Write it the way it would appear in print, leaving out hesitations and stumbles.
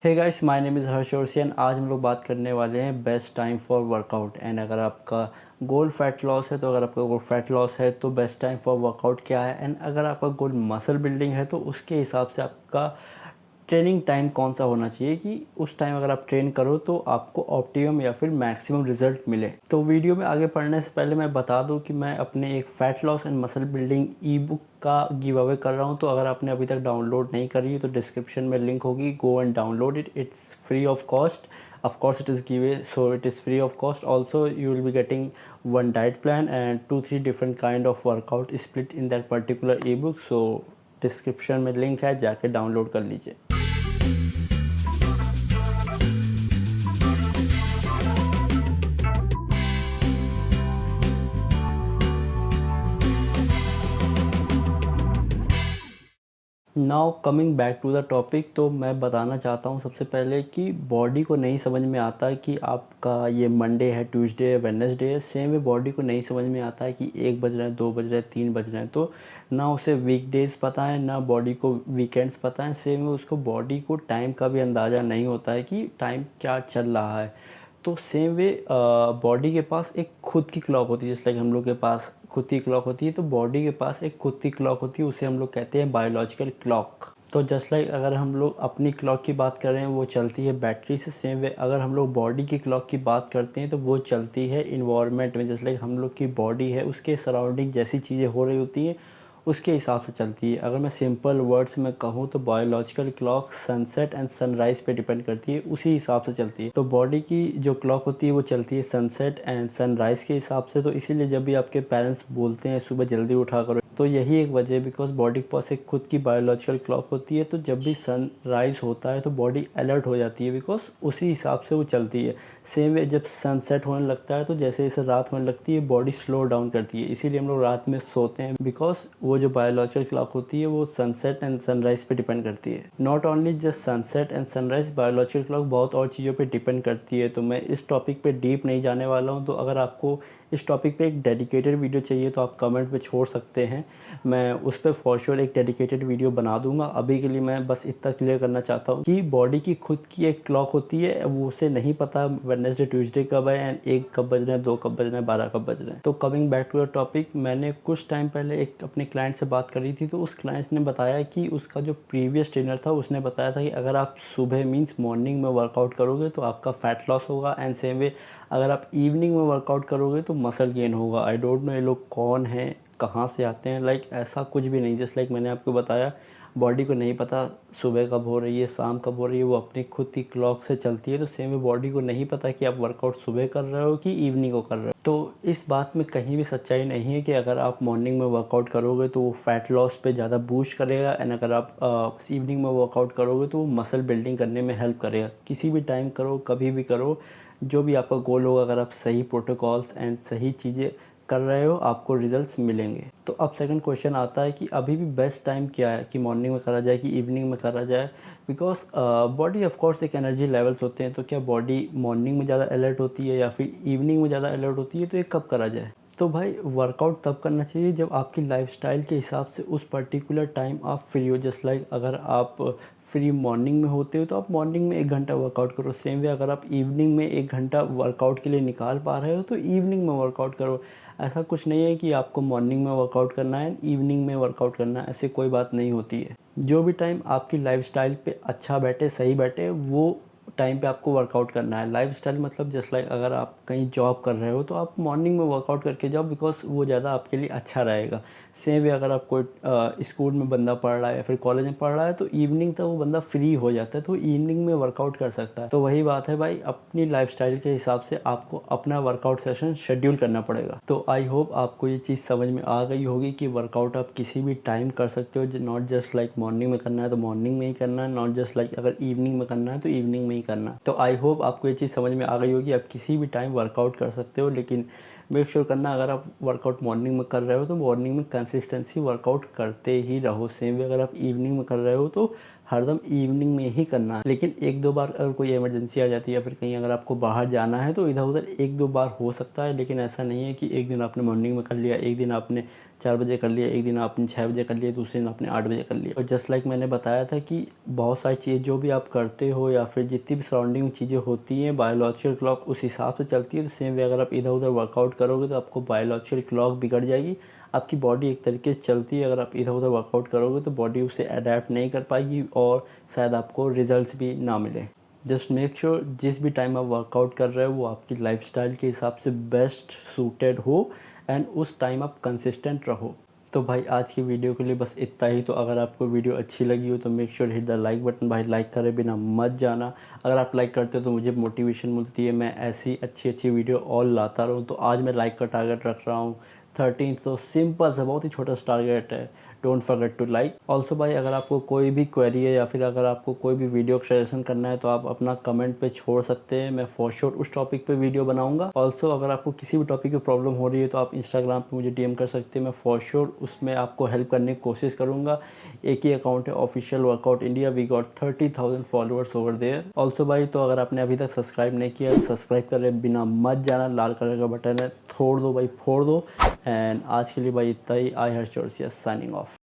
Hey guys, my name is Harsh और आज हम लोग बात करने वाले हैं best time for workout. And अगर आपका गोल फैट लॉस है तो अगर आपका गोल फैट लॉस है तो बेस्ट टाइम फॉर वर्कआउट क्या है। एंड अगर आपका गोल मसल बिल्डिंग है तो उसके हिसाब से आपका ट्रेनिंग टाइम कौन सा होना चाहिए कि उस टाइम अगर आप ट्रेन करो तो आपको ऑप्टिमम या फिर मैक्सिमम रिजल्ट मिले। तो वीडियो में आगे पढ़ने से पहले मैं बता दूं कि मैं अपने एक fat loss and muscle building E book का गिव अवे कर रहा हूं। तो अगर आपने अभी तक डाउनलोड नहीं करी है तो डिस्क्रिप्शन में लिंक होगी, go and download it. It's free of cost. Of course it is given, so it is free of cost. Also you will be getting one diet plan and 2-3 different kind of workout split in that particular ebook. So description में link है, जाके download कर लीजिए। Now coming back to the topic, तो मैं बताना चाहता हूँ सबसे पहले कि बॉडी को नहीं समझ में आता कि आपका ये मंडे है, ट्यूसडे है, वेडनेसडे है। सेम वे बॉडी को नहीं समझ में आता है कि 1 बज रहा है, 2 बज रहा है, 3 बज रहे हैं। तो ना उसे वीकडेज़ पता है, ना बॉडी को वीकेंड्स पता है। सेम वे उसको बॉडी को टाइम का भी अंदाज़ा नहीं होता है कि टाइम क्या चल रहा है। तो सेम वे बॉडी के पास एक खुद की क्लॉक होती है, जैसे लाइक हम लोग के पास खुद की क्लॉक होती है। तो बॉडी के पास एक खुद की क्लॉक होती है, उसे हम लोग कहते हैं बायोलॉजिकल क्लॉक। तो जस्ट लाइक अगर हम लोग अपनी क्लॉक की बात कर रहे हैं वो चलती है बैटरी से, सेम वे अगर हम लोग बॉडी की क्लॉक की बात करते हैं तो वो चलती है इन्वायरमेंट में। जस्ट लाइक हम लोग की बॉडी है, उसके सराउंडिंग जैसी चीज़ें हो रही होती हैं उसके हिसाब से चलती है। अगर मैं सिंपल वर्ड्स में कहूँ तो biological clock sunset and sunrise पे डिपेंड करती है, उसी हिसाब से चलती है। तो बॉडी की जो क्लॉक होती है वो चलती है सनसेट एंड सनराइज़ के हिसाब से। तो इसीलिए जब भी आपके पेरेंट्स बोलते हैं सुबह जल्दी उठा करो, तो यही एक वजह है, बिकॉज बॉडी के पास एक खुद की बायोलॉजिकल क्लॉक होती है। तो जब भी सनराइज़ होता है तो बॉडी अलर्ट हो जाती है, बिकॉज उसी हिसाब से वो चलती है। सेम वे जब सनसेट होने लगता है तो जैसे जैसे रात होने लगती है बॉडी स्लो डाउन करती है। इसीलिए हम लोग रात में सोते हैं, बिकॉज वो जो बायोलॉजिकल क्लॉक होती है वो सनसेट एंड सनराइज़ पे डिपेंड करती है। Not only just sunset and sunrise, biological clock बहुत और चीज़ों पे डिपेंड करती है। तो मैं इस टॉपिक पे डीप नहीं जाने वाला हूँ। तो अगर आपको इस टॉपिक पे एक डेडिकेटेड वीडियो चाहिए तो आप कमेंट पे छोड़ सकते हैं, मैं उस पर फॉर श्योर एक डेडिकेटेड वीडियो बना दूंगा। अभी के लिए मैं बस इतना क्लियर करना चाहता हूँ कि बॉडी की खुद की एक क्लॉक होती है, वो उसे नहीं पता वेडनेसडे ट्यूसडे कब है एंड 1 कब बज रहे हैं, 2 कब बज रहे हैं, 12 कब बज रहे हैं। तो coming back to the topic, मैंने कुछ टाइम पहले एक अपने क्लाइंट से बात करी थी। तो उस क्लाइंट ने बताया कि उसका जो प्रीवियस ट्रेनर था उसने बताया था कि अगर आप सुबह मीन्स मॉर्निंग में वर्कआउट करोगे तो आपका फैट लॉस होगा, एंड सेम वे अगर आप इवनिंग में वर्कआउट करोगे तो मसल गेन होगा। आई डोंट नो ये लोग कौन हैं, कहाँ से आते हैं। लाइक ऐसा कुछ भी नहीं। जस्ट लाइक मैंने आपको बताया, बॉडी को नहीं पता सुबह कब हो रही है, शाम कब हो रही है, वो अपनी खुद की क्लॉक से चलती है। तो सेम वे बॉडी को नहीं पता कि आप वर्कआउट सुबह कर रहे हो कि इवनिंग को कर रहे हो। तो इस बात में कहीं भी सच्चाई नहीं है कि अगर आप मॉर्निंग में वर्कआउट करोगे तो वो फैट लॉस पे ज़्यादा बूस्ट करेगा, एंड अगर आप इवनिंग में वर्कआउट करोगे तो वो मसल बिल्डिंग करने में हेल्प करेगा। किसी भी टाइम करो, कभी भी करो, जो भी आपका गोल होगा, अगर आप सही प्रोटोकॉल्स एंड सही चीज़ें कर रहे हो आपको रिजल्ट्स मिलेंगे। तो अब सेकंड क्वेश्चन आता है कि अभी भी बेस्ट टाइम क्या है, कि मॉर्निंग में करा जाए कि इवनिंग में करा जाए। बिकॉज बॉडी ऑफ कोर्स एक एनर्जी लेवल्स होते हैं। तो क्या बॉडी मॉर्निंग में ज़्यादा अलर्ट होती है या फिर इवनिंग में ज़्यादा अलर्ट होती है, तो ये कब करा जाए। तो भाई वर्कआउट तब करना चाहिए जब आपकी लाइफस्टाइल के हिसाब से उस पर्टिकुलर टाइम आप फ्री हो। जस्ट लाइक अगर आप फ्री मॉर्निंग में होते हो तो आप मॉर्निंग में 1 घंटा वर्कआउट करो। सेम वे अगर आप इवनिंग में 1 घंटा वर्कआउट के लिए निकाल पा रहे हो तो इवनिंग में वर्कआउट करो। ऐसा कुछ नहीं है कि आपको मॉर्निंग में वर्कआउट करना है, इवनिंग में वर्कआउट करना है, ऐसे कोई बात नहीं होती है। जो भी टाइम आपकी लाइफस्टाइल पे अच्छा बैठे, सही बैठे, वो टाइम पे आपको वर्कआउट करना है। लाइफस्टाइल मतलब जस्ट लाइक अगर आप कहीं जॉब कर रहे हो तो आप मॉर्निंग में वर्कआउट करके जाओ, बिकॉज वो ज़्यादा आपके लिए अच्छा रहेगा। सेम वे अगर आप कोई स्कूल में बंदा पढ़ रहा है या फिर कॉलेज में पढ़ रहा है तो इवनिंग तक वो बंदा फ्री हो जाता है, तो इवनिंग में वर्कआउट कर सकता है। तो वही बात है भाई, अपनी लाइफस्टाइल के हिसाब से आपको अपना वर्कआउट सेशन शेड्यूल करना पड़ेगा। तो आई होप आपको ये चीज़ समझ में आ गई होगी कि वर्कआउट आप किसी भी टाइम कर सकते हो। नॉट जस्ट लाइक मॉर्निंग में करना है तो मॉर्निंग में ही करना है, नॉट जस्ट लाइक अगर इवनिंग में करना है तो इवनिंग में ही करना है। तो आई होप आपको ये चीज़ समझ में आ गई होगी, आप किसी भी टाइम वर्कआउट कर सकते हो। लेकिन मेक श्योर करना अगर आप वर्कआउट मॉर्निंग में कर रहे हो तो मॉर्निंग में कंसिस्टेंसी वर्कआउट करते ही रहो। सेम वे अगर आप इवनिंग में कर रहे हो तो हरदम इवनिंग में ही करना है। लेकिन एक दो बार अगर कोई इमरजेंसी आ जाती है या फिर कहीं अगर आपको बाहर जाना है तो इधर उधर एक दो बार हो सकता है, लेकिन ऐसा नहीं है कि एक दिन आपने मॉर्निंग में कर लिया, एक दिन आपने 4 बजे कर लिया, एक दिन आपने 6 बजे कर लिया, दूसरे दिन आपने 8 बजे कर लिया। और जस्ट लाइक मैंने बताया था कि बहुत सारी चीज़ें जो भी आप करते हो या फिर जितनी भी सराउंडिंग में चीज़ें होती हैं, बायोलॉजिकल क्लॉक उस हिसाब से चलती है। तो सेम वे अगर आप इधर उधर वर्कआउट करोगे तो आपको बायोलॉजिकल क्लॉक बिगड़ जाएगी, आपकी बॉडी एक तरीके से चलती है। अगर आप इधर उधर वर्कआउट करोगे तो बॉडी उसे अडेप्ट नहीं कर पाएगी और शायद आपको रिजल्ट्स भी ना मिले। जस्ट मेक श्योर जिस भी टाइम आप वर्कआउट कर रहे हो वो आपकी लाइफस्टाइल के हिसाब से बेस्ट सूटेड हो एंड उस टाइम आप कंसिस्टेंट रहो। तो भाई आज की वीडियो के लिए बस इतना ही। तो अगर आपको वीडियो अच्छी लगी हो तो make sure hit the like button. भाई लाइक करे बिना मत जाना। अगर आप लाइक करते हो तो मुझे मोटिवेशन मिलती है, मैं ऐसी अच्छी अच्छी वीडियो और लाता रहूँ। तो आज मैं लाइक का टारगेट रख रहा हूँ 13। तो सिंपल सा बहुत ही छोटा सा टारगेट है। Don't forget to like. Also भाई अगर आपको कोई भी क्वेरी है या फिर अगर आपको कोई भी वीडियो सजेशन करना है तो आप अपना कमेंट पे छोड़ सकते हैं, मैं फॉर श्योर उस टॉपिक पे वीडियो बनाऊंगा। ऑल्सो अगर आपको किसी भी टॉपिक की प्रॉब्लम हो रही है तो आप इंस्टाग्राम पे मुझे डीएम कर सकते हैं, मैं फॉर श्योर उसमें आपको हेल्प करने की कोशिश करूँगा। एक ही अकाउंट है official workout India, we got 30,000 followers over there. Also भाई तो अगर आपने अभी तक सब्सक्राइब नहीं किया तो सब्सक्राइब करे बिना मत जाना, लाल कलर का बटन है, फोड़ दो भाई फोड़ दो। एंड आज के लिए भाई इतना ही। आई हर्ष चौरसिया साइनिंग ऑफ।